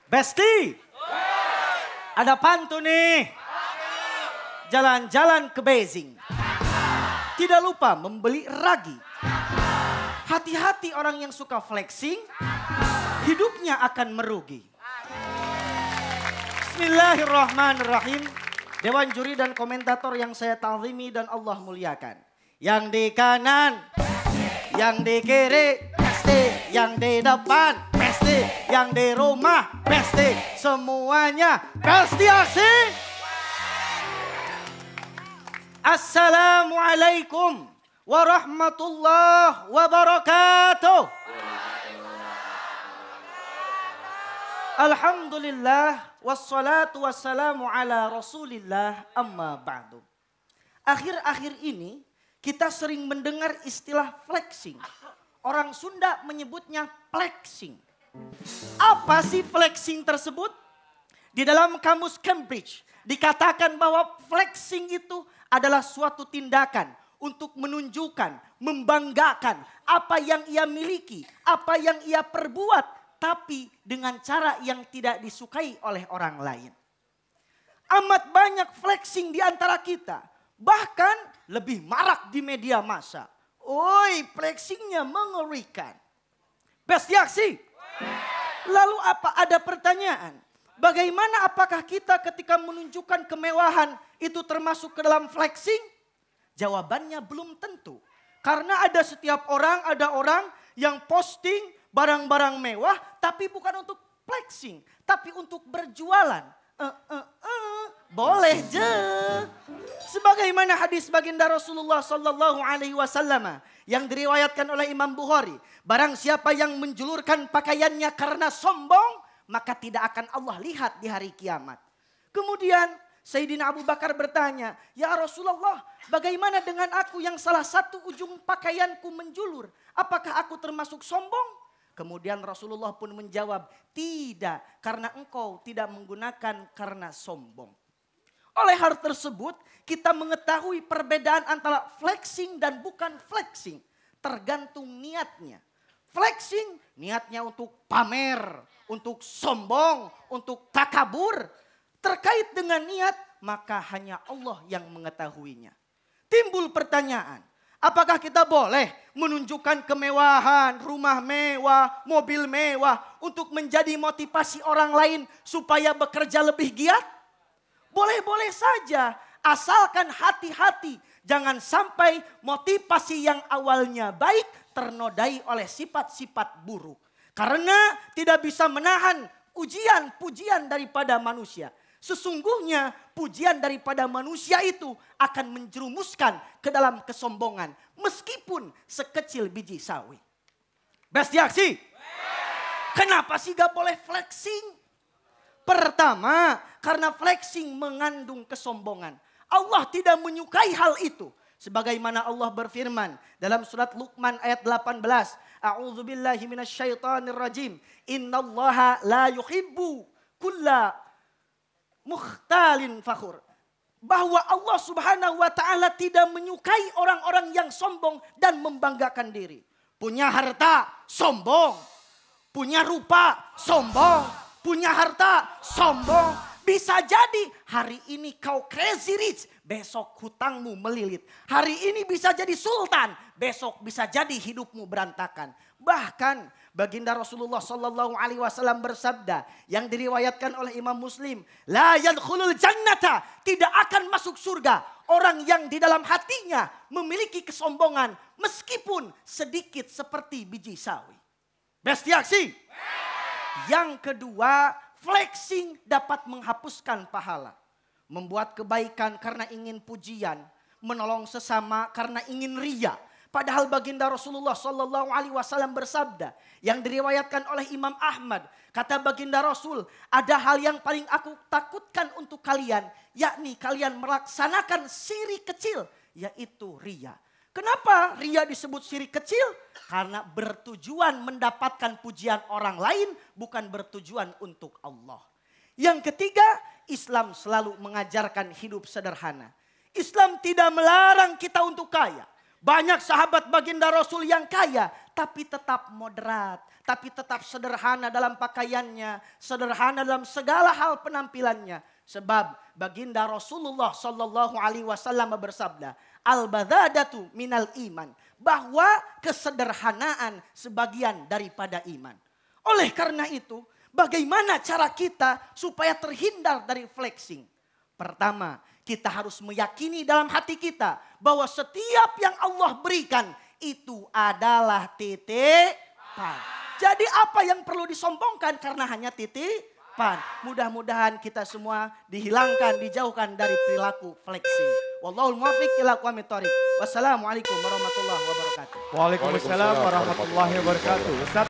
Besti, ada pantun nih. Jalan-jalan ke Beijing. Tidak lupa membeli ragi. Hati-hati orang yang suka flexing, hidupnya akan merugi. Bismillahirrahmanirrahim. Dewan juri dan komentator yang saya ta'zimi dan Allah muliakan. Yang di kanan, yang di kiri, pasti. Yang di depan, pasti. Yang di rumah, pasti. Semuanya pasti asik. Assalamualaikum warahmatullahi wabarakatuh. Alhamdulillah wassalatu wassalamu ala rasulillah amma ba'du. Akhir-akhir ini kita sering mendengar istilah flexing. Orang Sunda menyebutnya flexing. Apa sih flexing tersebut? Di dalam kamus Cambridge dikatakan bahwa flexing itu adalah suatu tindakan untuk menunjukkan, membanggakan apa yang ia miliki, apa yang ia perbuat, tapi dengan cara yang tidak disukai oleh orang lain. Amat banyak flexing di antara kita, bahkan lebih marak di media massa. Oi, flexingnya mengerikan. Besti aksi. Lalu apa ada pertanyaan? Bagaimana apakah kita ketika menunjukkan kemewahan itu termasuk ke dalam flexing? Jawabannya belum tentu. Karena ada orang yang posting barang-barang mewah tapi bukan untuk flexing. Tapi untuk berjualan. Boleh je. Sebagaimana hadis baginda Rasulullah sallallahu alaihi wasallam yang diriwayatkan oleh Imam Bukhari. Barang siapa yang menjulurkan pakaiannya karena sombong, maka tidak akan Allah lihat di hari kiamat. Kemudian Sayyidina Abu Bakar bertanya, ya Rasulullah, bagaimana dengan aku yang salah satu ujung pakaianku menjulur? Apakah aku termasuk sombong? Kemudian Rasulullah pun menjawab, tidak, karena engkau tidak menggunakan karena sombong. Oleh hal tersebut, kita mengetahui perbedaan antara flexing dan bukan flexing. Tergantung niatnya. Flexing niatnya untuk pamer, untuk sombong, untuk takabur. Terkait dengan niat, maka hanya Allah yang mengetahuinya. Timbul pertanyaan, apakah kita boleh menunjukkan kemewahan, rumah mewah, mobil mewah untuk menjadi motivasi orang lain supaya bekerja lebih giat? Boleh-boleh saja, asalkan hati-hati. Jangan sampai motivasi yang awalnya baik ternodai oleh sifat-sifat buruk. Karena tidak bisa menahan pujian daripada manusia. Sesungguhnya pujian daripada manusia itu akan menjerumuskan ke dalam kesombongan. Meskipun sekecil biji sawi. Besti aksi. Kenapa sih gak boleh flexing? Pertama, karena flexing mengandung kesombongan. Allah tidak menyukai hal itu. Sebagaimana Allah berfirman dalam surat Luqman ayat 18. A'udzubillahi minasyaitonirrajim. Innallaha la yuhibbu kulla mukhtalin fakhur. Bahwa Allah subhanahu wa ta'ala tidak menyukai orang-orang yang sombong dan membanggakan diri. Punya harta, sombong. Punya rupa, sombong. Punya harta, sombong. Bisa jadi hari ini kau crazy rich, besok hutangmu melilit. Hari ini bisa jadi sultan, besok bisa jadi hidupmu berantakan. Bahkan baginda Rasulullah sallallahu alaihi wasallam bersabda yang diriwayatkan oleh Imam Muslim, la yadkhulul jannata, tidak akan masuk surga orang yang di dalam hatinya memiliki kesombongan meskipun sedikit seperti biji sawi. Besti aksi. Yang kedua, flexing dapat menghapuskan pahala. Membuat kebaikan karena ingin pujian. Menolong sesama karena ingin ria. Padahal baginda Rasulullah sallallahu alaihi wasallam bersabda. Yang diriwayatkan oleh Imam Ahmad. Kata baginda Rasul, ada hal yang paling aku takutkan untuk kalian. Yakni kalian melaksanakan syirik kecil. Yaitu ria. Kenapa ria disebut syirik kecil? Karena bertujuan mendapatkan pujian orang lain, bukan bertujuan untuk Allah. Yang ketiga, Islam selalu mengajarkan hidup sederhana. Islam tidak melarang kita untuk kaya. Banyak sahabat baginda Rasul yang kaya, tapi tetap moderat, tapi tetap sederhana dalam pakaiannya, sederhana dalam segala hal penampilannya. Sebab baginda Rasulullah Sallallahu Alaihi Wasallam bersabda, al-badadatu minal iman, bahwa kesederhanaan sebagian daripada iman. Oleh karena itu, bagaimana cara kita supaya terhindar dari flexing? Pertama, kita harus meyakini dalam hati kita bahwa setiap yang Allah berikan itu adalah titipan. Jadi apa yang perlu disombongkan karena hanya titipan? Mudah-mudahan kita semua dihilangkan, dijauhkan dari perilaku flexing. Wallahul muwaffiq ila aqwamit thoriq. Wassalamualaikum warahmatullahi wabarakatuh. Waalaikumsalam warahmatullahi wabarakatuh. Ustaz